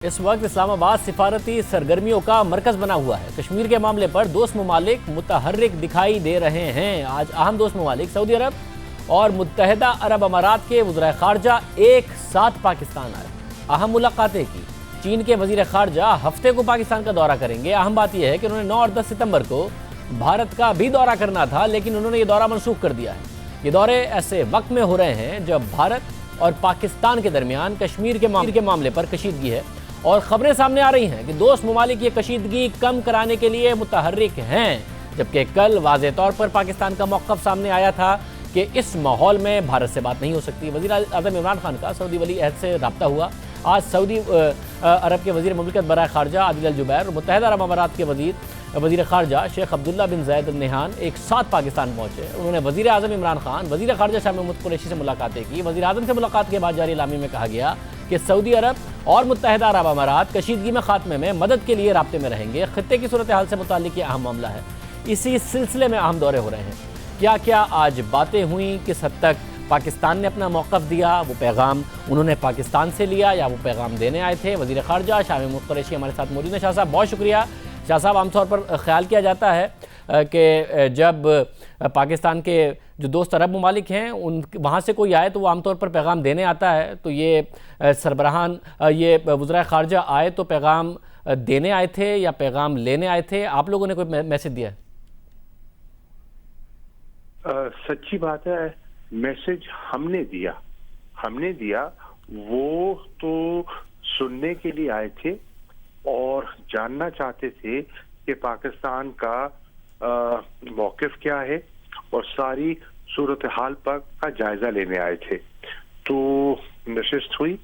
इस वक्त इस्लामाबाद सिफारती सरगर्मियों का मरकज बना हुआ है। कश्मीर के मामले पर दोस्त ममालिक मुतहर्रिक दिखाई दे रहे हैं। आज अहम दोस्त ममालिक सऊदी अरब और मुत्तहदा अरब अमारात के वज़ीर ख़ारजा एक साथ पाकिस्तान आए। अहम मुलाकातें की। चीन के वज़ीर ख़ारजा हफ्ते को पाकिस्तान का दौरा करेंगे। अहम बात यह है कि उन्होंने 9 और 10 सितंबर को भारत का भी दौरा करना था, लेकिन उन्होंने ये दौरा मनसूख कर दिया है। ये दौरे ऐसे वक्त में हो रहे हैं जब भारत और पाकिस्तान के दरमियान कश्मीर के मामले पर कशीदगी है और खबरें सामने आ रही हैं कि दोस्त ममालिक ये कशीदगी कम कराने के लिए मुतहर्रिक हैं, जबकि कल वाज़ेह तौर पर पाकिस्तान का मौक़िफ़ सामने आया था कि इस माहौल में भारत से बात नहीं हो सकती। वज़ीर आज़म इमरान खान का सऊदी वली अहद से रब्ता हुआ। आज सऊदी अरब के वज़ीर मुमलिकत बराए ख़ारजा आदिल अल जुबैर और मुत्तहदा अरब अमारात के वज़ीर ख़ारजा शेख अब्दुल्ला बिन ज़ायद अल नहयान एक साथ पाकिस्तान पहुँचे। उन्होंने वज़ीर आज़म इमरान खान, वज़ीर ख़ारजा शाह महमूद कुरैशी से मुलाकातें की। वज़ीर आज़म से मुलाकात के बाद जारी इलामी में कहा गया कि सऊदी अरब और मुत्तहदा अरब अमारात कशीदगी में खात्मे में मदद के लिए राब्ते में रहेंगे। खित्ते की सूरत हाल से मुताल्लिक़ ये अहम मामला है। इसी सिलसिले में अहम दौरे हो रहे हैं। क्या क्या आज बातें हुई, किस हद तक पाकिस्तान ने अपना मौक़िफ़ दिया, वो पैगाम उन्होंने पाकिस्तान से लिया या वो पैगाम देने आए थे। वज़ीर ख़ारजा शाह महमूद कुरैशी हमारे साथ मौजूद हैं। शाह साहब बहुत शुक्रिया। शाह साहब, आमतौर पर ख्याल किया जाता है कि जब पाकिस्तान के जो दोस्त अरब ममालिक हैं उन वहाँ से कोई आए तो वो आमतौर पर पैगाम देने आता है, तो ये सरबराहान ये वज़ीर ख़ारजा आए तो पैगाम देने आए थे या पैगाम लेने आए थे? आप लोगों ने कोई मैसेज दिया है? सच्ची बात है, मैसेज हमने दिया। वो तो सुनने के लिए आए थे और जानना चाहते थे कि पाकिस्तान का मौक़िफ़ क्या है और सारी सूरत हाल पर का जायजा लेने आए थे। तो नशिस्त हुई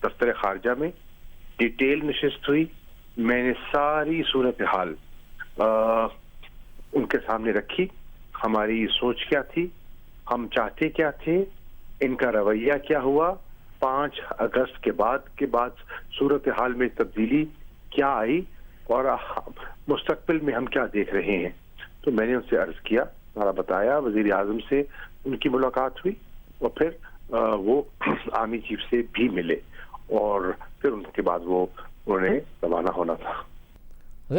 दफ्तर ख़ारजा में, डिटेल नशिस्त हुई। मैंने सारी सूरत हाल उनके सामने रखी। हमारी सोच क्या थी, हम चाहते क्या थे, इनका रवैया क्या हुआ, 5 अगस्त के बाद सूरत हाल में तब्दीली क्या आई और मुस्तकबिल में हम क्या देख रहे हैं। तो मैंने उनसे अर्ज किया, सारा बताया। वज़ीर आज़म से उनकी मुलाकात हुई और फिर वो आर्मी चीफ से भी मिले और फिर उनके बाद वो उन्हें रवाना होना था।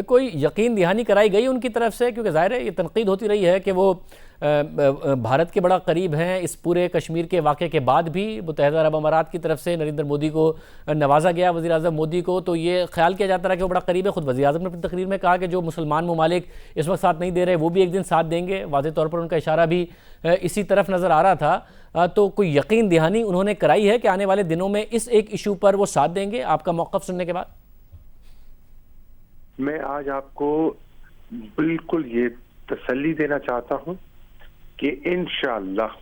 कोई यकीन दहानी कराई गई उनकी तरफ से, क्योंकि ज़ाहिर है ये तनकीद होती रही है कि वो भारत के बड़ा करीब हैं। इस पूरे कश्मीर के वाक़े के बाद भी मुत्तहदा अरब अमारात की तरफ से नरेंद्र मोदी को नवाजा गया, वज़ीर आज़म मोदी को, तो ये ख्याल किया जाता रहा कि वो बड़ा करीब है। ख़ुद वज़ीर आज़म ने अपनी तकरीर में कहा कि जो मुसलमान ममालिक इस वक्त साथ नहीं दे रहे वो भी एक दिन साथ देंगे। वाज़ेह तौर पर उनका इशारा भी इसी तरफ नज़र आ रहा था। तो कोई यकीन दहानी उन्होंने कराई है कि आने वाले दिनों में इस एक इशू पर वो साथ देंगे आपका मौक़िफ़ सुनने के बाद? मैं आज आपको बिल्कुल ये तसल्ली देना चाहता हूं कि इंशाअल्लाह,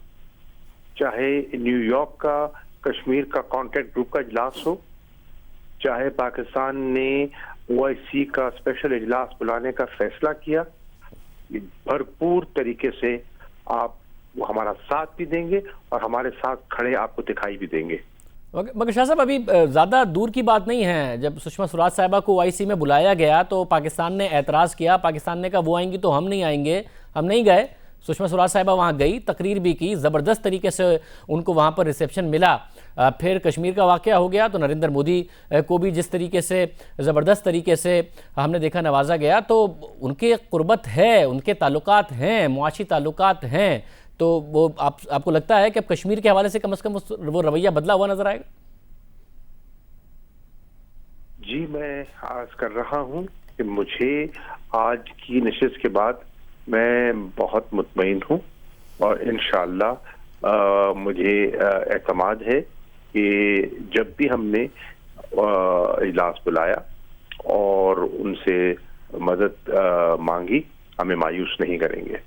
चाहे न्यूयॉर्क का कश्मीर का कॉन्टैक्ट ग्रुप का इजलास हो, चाहे पाकिस्तान ने OIC का स्पेशल इजलास बुलाने का फैसला किया, भरपूर तरीके से आप वो हमारा साथ भी देंगे और हमारे साथ खड़े आपको दिखाई भी देंगे। मगर शाह साहब, अभी ज़्यादा दूर की बात नहीं है। जब सुषमा स्वराज साहिबा को OIC में बुलाया गया तो पाकिस्तान ने एतराज़ किया। पाकिस्तान ने कहा वो आएंगी तो हम नहीं आएंगे, हम नहीं गए। सुषमा स्वराज साहिबा वहाँ गई, तकरीर भी की, ज़बरदस्त तरीके से उनको वहाँ पर रिसेप्शन मिला। फिर कश्मीर का वाक़या हो गया तो नरेंद्र मोदी को भी जिस तरीके से ज़बरदस्त तरीके से हमने देखा नवाजा गया, तो उनके क़ुर्बत है, उनके ताल्लुकात हैं, मुआशी ताल्लुकात हैं। तो वो आपको लगता है कि अब कश्मीर के हवाले से कम वो रवैया बदला हुआ नजर आएगा? जी, मैं आज कर रहा हूं कि मुझे आज की नशिस्त के बाद मैं बहुत मुतमईन हूं और इंशाअल्लाह मुझे एतमाद है कि जब भी हमने इजलास बुलाया और उनसे मदद मांगी, हमें मायूस नहीं करेंगे।